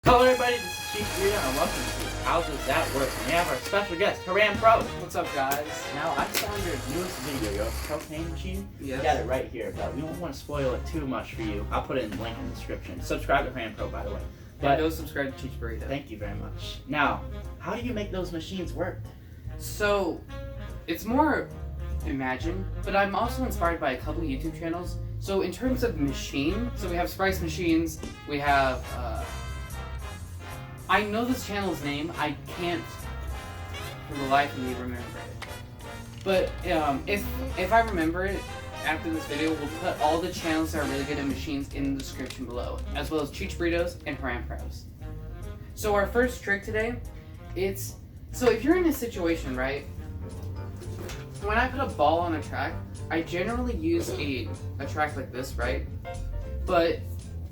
Hello everybody, this is Chief Rita and welcome to How Does That Work? And we have our special guest, Horan Pro. What's up, guys? Now, I found your newest video, your Croquet machine. Yes. You got it right here, but we don't want to spoil it too much for you. I'll put it in the link in the description. Subscribe to Horan Pro, by the way. But go subscribe to Chief Burrito. Thank you very much. Now, how do you make those machines work? So, it's more imagine, but I'm also inspired by a couple YouTube channels. So in terms of machine, so we have Sprice Machines, we have, I know this channel's name, I can't for the life of me remember it. But if I remember it, after this video, we'll put all the channels that are really good at machines in the description below, as well as Cheech Burritos and Horan Pros. So our first trick today, so if you're in a situation, right, when I put a ball on a track, I generally use a track like this, right? But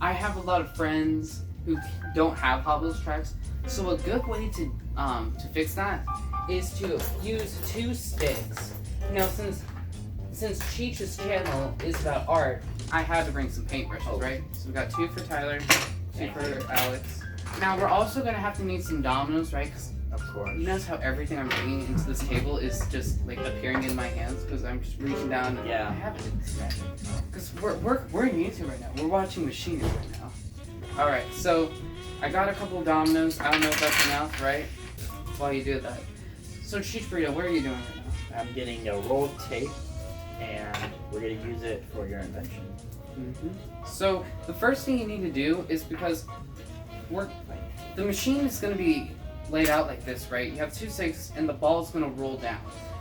I have a lot of friends who don't have Hot Wheels tracks, so a good way to fix that is to use two sticks. Now, since Cheech's channel is about art, I had to bring some paintbrushes, right? So we got two for Tyler, two for Alex. Now we're also gonna have to need some dominoes, right? Of course. You notice how everything I'm bringing into this table is just like appearing in my hands because I'm just reaching down and I have it. Because we're in YouTube right now. We're watching machines right now. All right, so I got a couple of dominoes. I don't know if that's enough, right? While you do that. So Cheech Burrito, what are you doing right now? I'm getting a roll of tape and we're going to use it for your invention. So the first thing you need to do is because the machine is going to be laid out like this, right? You have two sticks and the ball is going to roll down.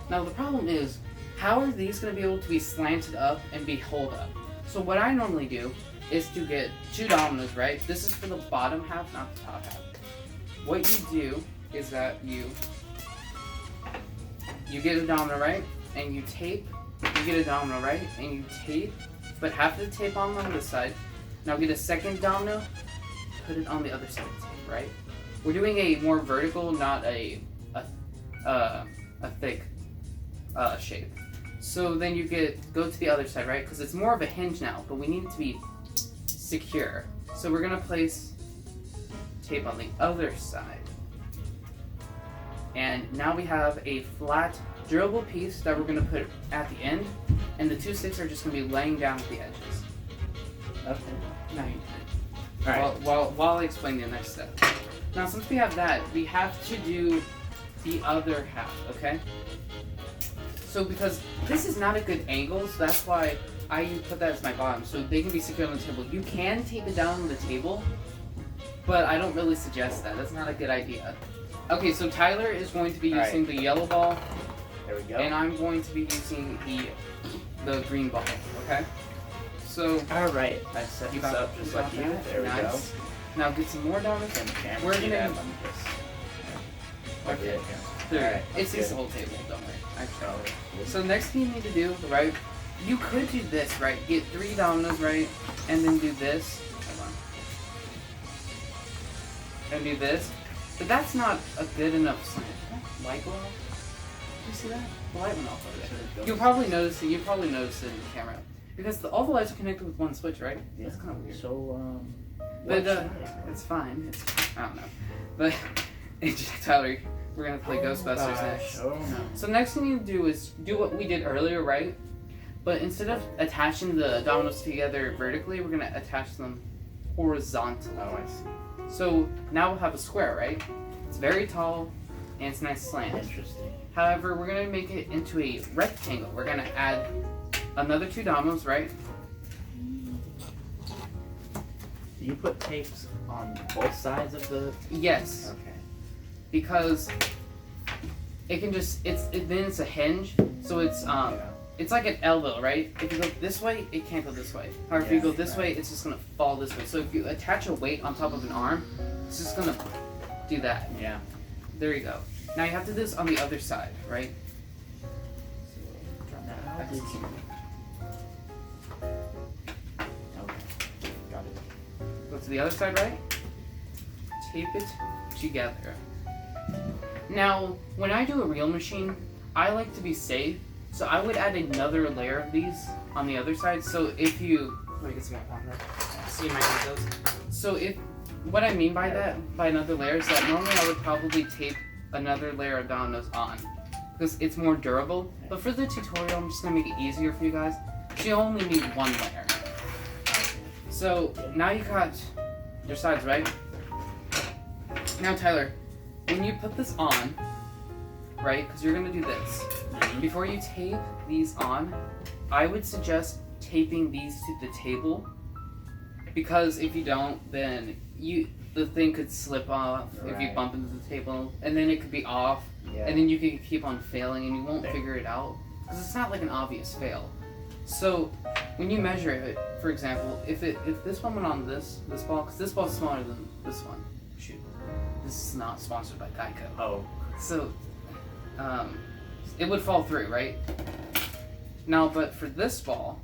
Now the problem is, how are these going to be able to be slanted up and be held up? So what I normally do is to get two dominoes, right? This is for the bottom half, not the top half. What you do is that you get a domino, right? And you tape, you get a domino, right? And you tape, put half of the tape on this side. Now get a second domino, put it on the other side of the tape, right? We're doing a more vertical, not a thick shape. So then you go to the other side, right? Because it's more of a hinge now, but we need it to be secure. So we're gonna place tape on the other side. And now we have a flat, durable piece that we're gonna put at the end, and the two sticks are just gonna be laying down at the edges. Okay. Now you All right. while I explain the next step. Now, since we have that, we have to do the other half, okay? So, because this is not a good angle, so that's why I put that as my bottom, so they can be secure on the table. You can tape it down on the table, but I don't really suggest that. That's not a good idea. Okay, so Tyler is going to be using the yellow ball. There we go. And I'm going to be using the green ball, okay? So, Alright, I set this up just like you. There we go. Now get some more dominoes. We're gonna let me just. Okay. Alright. It's just the whole table, don't worry. So next thing you need to do, right? You could do this, right? Get 3 dominoes, right? And then do this. Hold on. And do this. But that's not a good enough slant. Did that light go off? Did you see that? The light went off over there. You'll probably notice it. You probably noticed it in the camera. Because all the lights are connected with one switch, right? Yeah. That's kind of weird. So, but it's fine. I don't know. But Tyler, we're gonna play Ghostbusters next. Oh no. So next thing you need to do is do what we did earlier, right? But instead of attaching the dominoes together vertically, we're gonna attach them horizontally. Oh, I see. So now we'll have a square, right? It's very tall and it's a nice slant. Interesting. However, we're gonna make it into a rectangle. We're gonna add another 2 dominoes, right? Do you put tapes on both sides of the? Yes. Okay. Because it can just then it's a hinge, so it's like an elbow, right? If you go this way, it can't go this way. However, if you go this way, it's just gonna fall this way. So if you attach a weight on top of an arm, it's just gonna do that. Yeah. There you go. Now you have to do this on the other side, right? Now did you? Okay. Got it. Go to the other side, right? Tape it together. Now, when I do a real machine, I like to be safe, so I would add another layer of these on the other side. So if you, let me get some on there, so you might need those. So what I mean by that, by another layer, is that normally I would probably tape another layer of dominoes on because it's more durable. But for the tutorial, I'm just gonna make it easier for you guys. You only need one layer. So now you got your sides, right? Now Tyler, when you put this on, right, because you're gonna do this, before you tape these on, I would suggest taping these to the table, because if you don't, then the thing could slip off if you bump into the table, and then it could be off, and then you could keep on failing and you won't figure it out, because it's not like an obvious fail. So when you measure it, for example, if this one went on this ball, because this ball's smaller than this one. Shoot, this is not sponsored by Geico. Oh. So it would fall through, right? Now, but for this ball,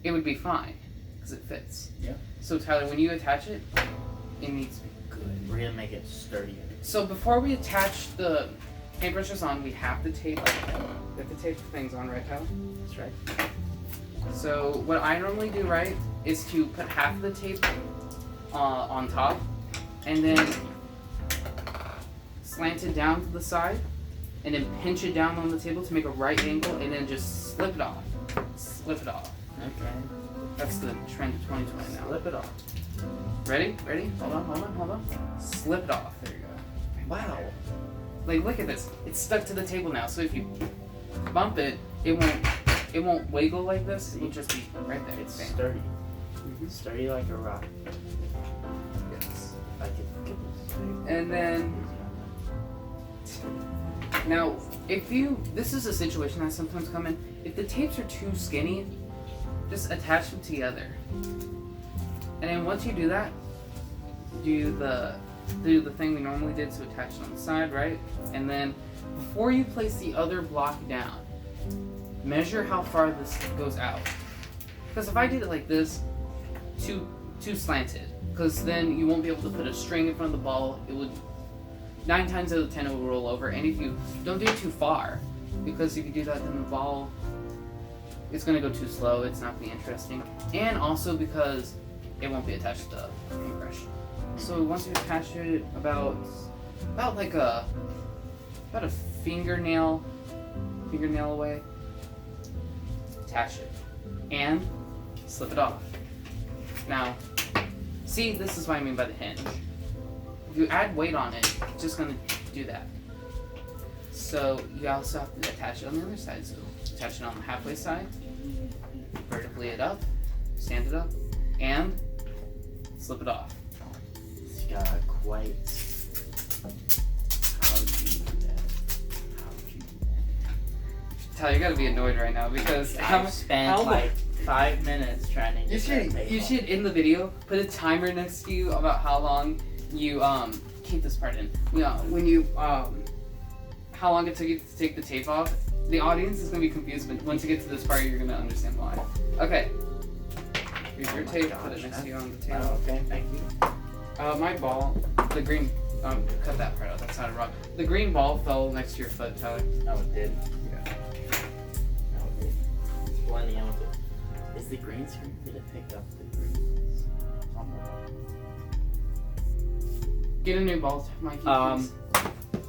it would be fine because it fits. Yeah. So Tyler, when you attach it, it needs to be good. We're gonna make it sturdier. So before we attach the paintbrushes on, we have to tape. We have to tape things on, right, Tyler? That's right. So what I normally do, right, is to put half of the tape on top, and then slant it down to the side, and then pinch it down on the table to make a right angle, and then just slip it off. Slip it off. Okay. That's the trend of 2020 now. Slip it off. Ready? Ready? Hold on. Slip it off. There you go. Wow. Like, look at this. It's stuck to the table now. So if you bump it, it won't wiggle like this. It will just be right there. It's sturdy. Mm-hmm. Sturdy like a rock. Yes. Like it. And then now, this is a situation that sometimes come in. If the tapes are too skinny, just attach them together. And then once you do that, do the thing we normally did, so attach it on the side, right? And then before you place the other block down, measure how far this goes out. Because if I did it like this, too slanted, because then you won't be able to put a string in front of the ball. It would 9 times out of 10 it will roll over. And if you don't do it too far, because if you do that, then the ball, it's going to go too slow. It's not going to be interesting. And also because it won't be attached to the paintbrush. So once you attach it about a fingernail away, attach it and slip it off. Now, see, this is what I mean by the hinge. If you add weight on it, it's just gonna do that. So you also have to attach it on the other side. So attach it on the halfway side, vertically it up, stand it up, and slip it off. It's got quite. How would you do that? Tyler, you gotta be annoyed right now because I've spent like 5 minutes trying to get you should in the video put a timer next to you about how long you keep this part in. When you how long it took you to take the tape off. The audience is gonna be confused, but once you get to this part, you're gonna understand why. Okay. Here's your tape. Put it next to you on the table. Oh, okay, thank you. My ball, the green. Cut that part out. That sounded wrong. The green ball fell next to your foot, Tyler. Oh, it did. Yeah. Oh, it did. It's blending out with it. Is the green screen? Did it pick up the greens on the ball? Get a new ball, Mikey. Please.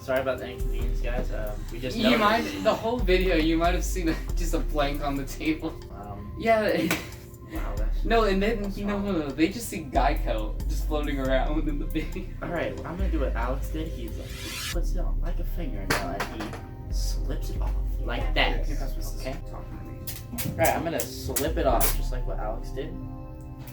Sorry about the inconvenience, guys. We just the whole video you might have seen just a blank on the table. Yeah. Wow, that's No, and then no, they just see Geico just floating around in the video. Alright, I'm gonna do what Alex did. He puts it on like a fingernail and he slips it off like that. Okay? Alright, I'm gonna slip it off just like what Alex did.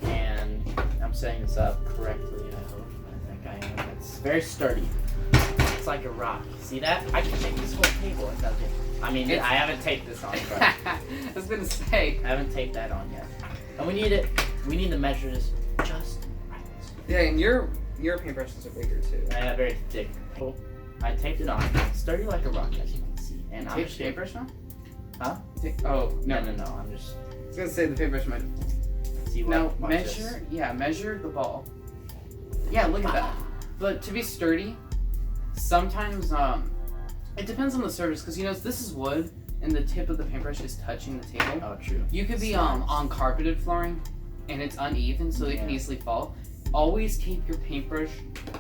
And I'm setting this up correctly, I hope. I think I am. It's very sturdy. It's like a rock. See that? I can take this whole table and touch it. I mean, I haven't taped this on, but I was gonna say. I haven't taped that on yet. And we need to measure this just right. Yeah, and your paintbrushes are bigger too. I have very thick. I taped it on. It's sturdy like a rock, as you can see. And I'm just paintbrush on? Huh? Oh, no. No. I'm just. I was gonna say the paintbrush might. See what? Now watch measure. this. Yeah, measure the ball. Yeah, look at that. But to be sturdy, sometimes it depends on the surface, because this is wood. And the tip of the paintbrush is touching the table. Oh, true. You could be on carpeted flooring, and it's uneven, so it can easily fall. always tape your paintbrush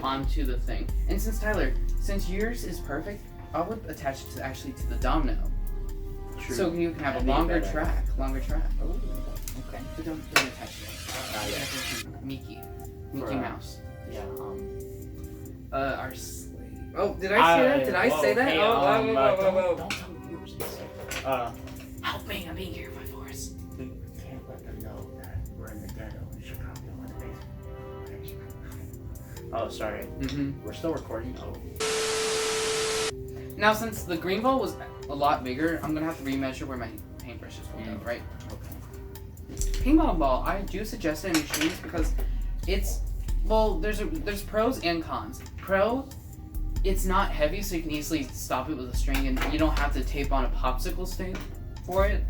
onto the thing. And since yours is perfect, I would attach it actually to the domino. True. So you can have That'd a be longer better. track. Ooh, okay. But don't attach it. Mickey For, Mouse. Yeah. Our slave. Oh, did I say that? Did I say that? Hey, whoa. Don't tell the viewers this. Help me! I'm being here by force. We can't let them know that we're in the ghetto in Chicago in the basement. Oh, sorry. We're still recording. Oh. Now, since the green ball was a lot bigger, I'm gonna have to remeasure where my paintbrush is holding, right? Okay. Paintball ball, I do suggest it in machines because it's, well, there's pros and cons. Pro, it's not heavy, so you can easily stop it with a string, and you don't have to tape on a popsicle stick for it.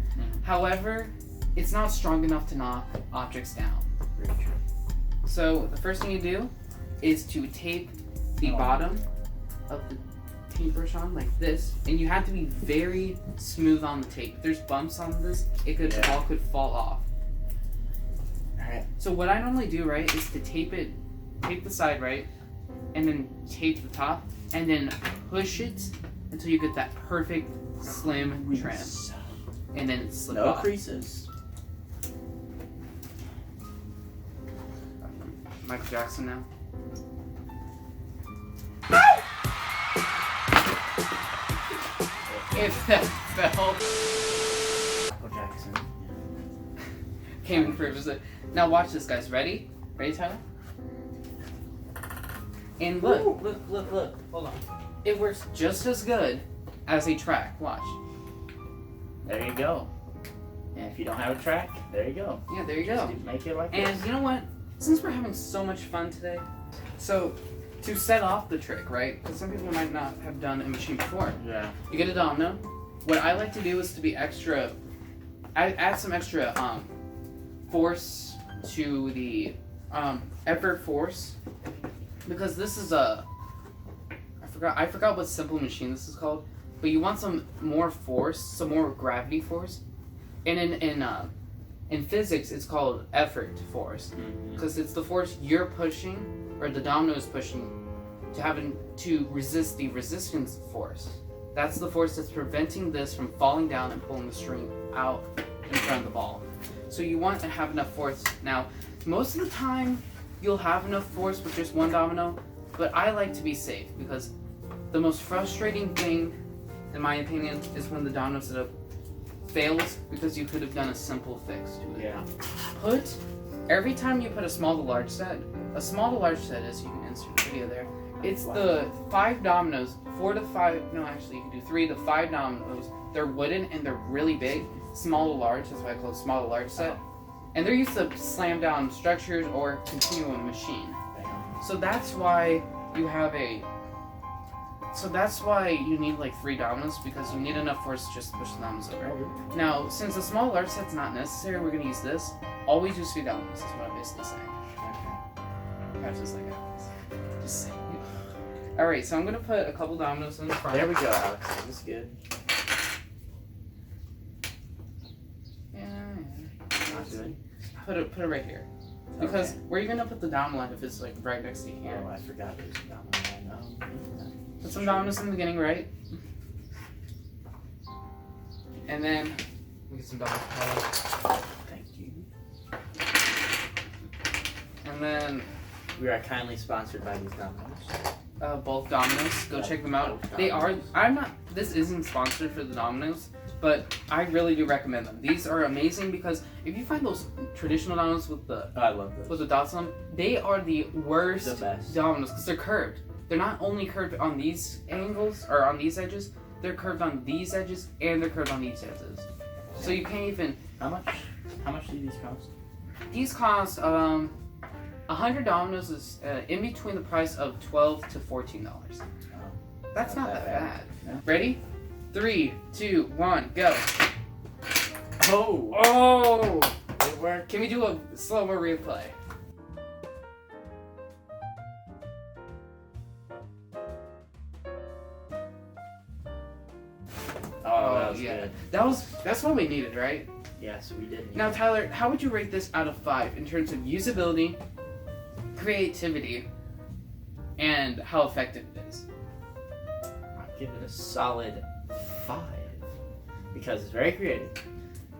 However, it's not strong enough to knock objects down. Very true. So the first thing you do is to tape the bottom of the paintbrush on like this, and you have to be very smooth on the tape. If there's bumps on this, all could fall off. Alright. So what I normally do, right, is to tape the side, right, and then tape the top, and then push it until you get that perfect slim trim, and then slip No off. creases. Michael Jackson now. If that fell. Michael Jackson. Came in for a visit. Now watch this, guys. Ready? Ready, Tyler? And look. Ooh, look. Hold on. It works just as good as a track. Watch. There you go. And if you don't have a track, there you go. Yeah, there you go. Just make it like And this. you know what? Since we're having so much fun today, so to set off the trick, right? Because some people might not have done a machine before. Yeah. You get a domino. What I like to do is to be extra. I add some extra force to the effort force, because this is a. I forgot what simple machine this is called, but you want some more force, some more gravity force, and in physics it's called effort force, because it's the force you're pushing, or the domino is pushing, to resist the resistance force. That's the force that's preventing this from falling down and pulling the string out in front of the ball. So you want to have enough force. Now, most of the time you'll have enough force with just one domino, but I like to be safe, because the most frustrating thing, in my opinion, is when the domino setup fails because you could have done a simple fix to it. Yeah. Every time you put a small to large set is, you can insert the video there, it's the 5 dominoes, 4 to 5, no actually you can do 3 to 5 dominoes. They're wooden and they're really big, small to large, that's why I call it small to large set. And they're used to slam down structures or continue a machine. So that's why you have you need like 3 dominoes, because you need enough force just to push the dominoes over. Now, since the small large set's not necessary, we're gonna use this. Always use 3 dominoes, is what I'm basically saying. Perhaps it's like this. Just saying. Alright, so I'm gonna put a couple dominoes in the front. There we go, Alex. That's good. Yeah. Not good. Put it right here. Because where are you gonna put the domino if it's like right next to you here? Oh, I forgot there's a domino. Put some dominoes in the beginning, right? And then we get some dominoes. Thank you. And then We are kindly sponsored by these dominoes. both Dominoes. Go check them out. Both They are. Dominoes. This isn't sponsored for the Dominoes, but I really do recommend them. These are amazing, because if you find those traditional Dominoes with the Oh, I love those. with the dots on them, they are the worst The best. Dominoes, because they're curved. They're not only curved on these angles or on these edges. They're curved on these edges and they're curved on these edges. So you can't even. How much do these cost? These cost 100 Dominoes is in between the price of $12 to $14. That's not that bad. No. Ready? 3, 2, 1, go. Oh! Oh! It worked. Can we do a slow-mo replay? Oh, that was yeah. good. That's what we needed, right? Yes, we did. Now, Tyler, how would you rate this out of 5 in terms of usability, creativity and how effective it is. I'll give it a solid 5 because it's very creative.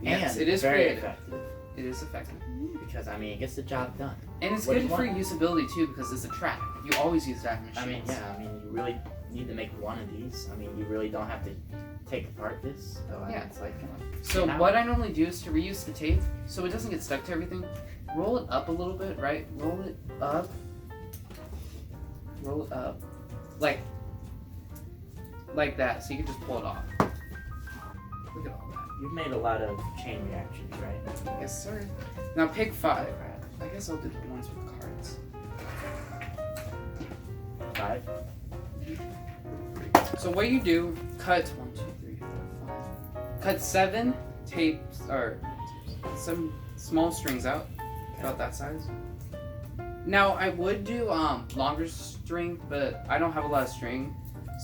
Yes, and it is very creative. effective. It is effective. Because I mean, it gets the job done. And it's What do good you for want? usability too because it's a track. You always use driving machines. I mean, yeah. I mean, you really need to make one of these. I mean, you really don't have to take apart this. So I mean, it's like. So what I normally do is to reuse the tape so it doesn't get stuck to everything. Roll it up a little bit, right? Roll it up. Roll it up. Like that, so you can just pull it off. Look at all that. You've made a lot of chain reactions, right? Yes, sir. Now pick 5. I guess I'll do the ones with cards. 5. So what you do, cut 1, 2, 3, 4, 5. Cut 7 tapes, or some small strings out, about that size. Now I would do longer string, but I don't have a lot of string,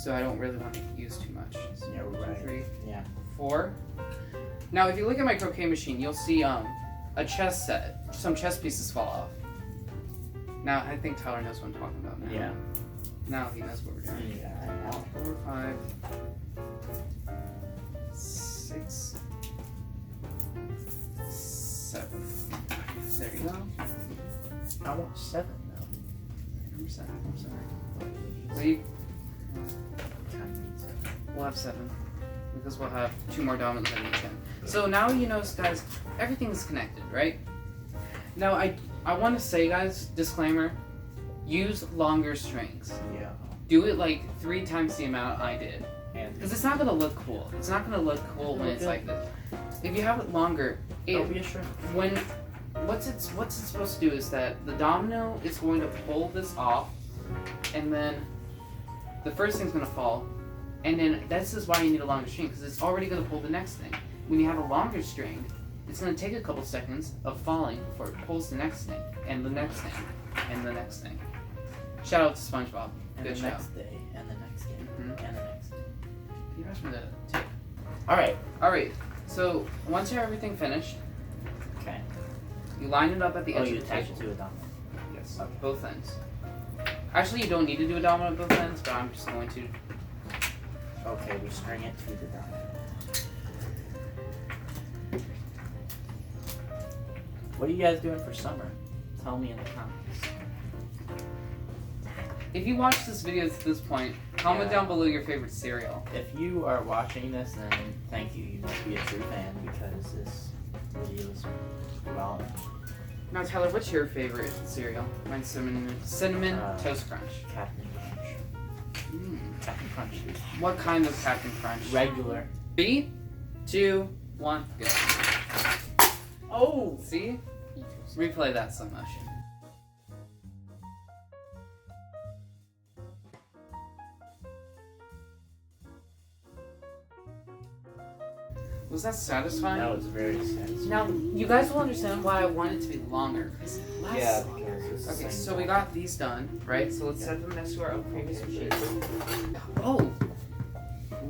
so I don't really want to use too much. So Yeah, 1, 2, right. 3, Yeah. 4. Now if you look at my croquet machine, you'll see a chess set. Some chess pieces fall off. Now I think Tyler knows what I'm talking about now. Yeah. Now he knows what we're doing. Yeah. 4, 5, 6, 7. There you go. I want 7 though. Number 7. I'm sorry. So you, we'll have 7 because we'll have 2 more dominoes than each end. So now you notice, guys, everything's connected, right? Now I want to say, guys, disclaimer: use longer strings. Yeah. Do it like 3 times the amount I did. And Because it's not gonna look cool. It's not gonna look cool when it's like this. If you have it longer, don't be a shrimp. when what's it supposed to do is that the domino is going to pull this off, and then the first thing's gonna fall, and then this is why you need a longer string because it's already gonna pull the next thing. When you have a longer string, it's gonna take a couple seconds of falling before it pulls the next thing, and the next thing, and the next thing. Shout out to SpongeBob. And Good the show. next day, and the next day, Mhm. and the next day. Can you pass me the tape? Alright, so once you have everything finished, Okay. you line it up at the Oh, edge you of the attach table. it to a domino. Yes, Okay. both ends. Actually, you don't need to do a domino at both ends, but I'm just going to. Okay, we string it to the domino. What are you guys doing for summer? Tell me in the comments. If you watch this video to this point, comment Yeah. down below your favorite cereal. If you are watching this, then thank you. You must be a true fan because this video is well. Now, Tyler, what's your favorite cereal? Mine's cinnamon toast crunch. Captain Crunch. Captain Crunch. What kind of Captain Crunch? Regular. 3, 2, 1, go. Oh! See? Replay that slow motion. Was that satisfying? That was very satisfying. Now, you guys will understand why I want it to be longer. Because it lasts Yeah, longer. because it's the Okay, same so we time. got these done, right? So let's set them next to our previous machines. Oh!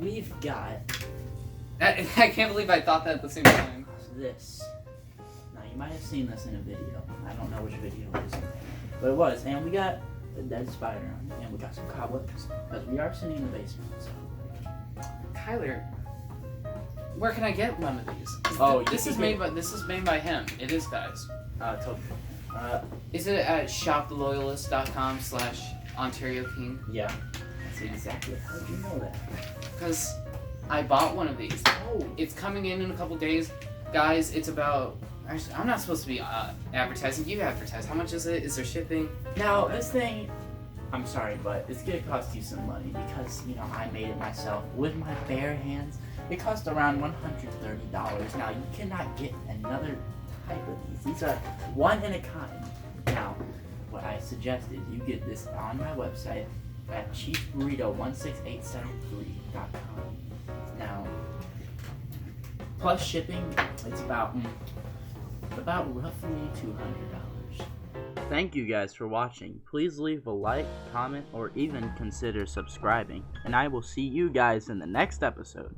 We've got I can't believe I thought that at the same time. this. Now you might have seen this in a video. I don't know which video it is, but it was. And we got a dead spider on it, and we got some cobwebs because we are sitting in the basement. So Tyler, where can I get one of these? Oh, this is made by him. It is, guys. totally. Is it at shoployalist.com/Ontario King? Yeah. That's exactly. How did you know that? Because I bought one of these. Oh. It's coming in a couple days, guys. It's about. Actually, I'm not supposed to be advertising. You advertise. How much is it? Is there shipping? Now this thing, I'm sorry, but it's gonna cost you some money because I made it myself with my bare hands. It cost around $130. Now you cannot get another type of these. These are one in a kind. Now, what I suggested, you get this on my website at cheapburrito16873.com. Now, plus shipping, it's about roughly $200. Thank you guys for watching. Please leave a like, comment, or even consider subscribing. And I will see you guys in the next episode.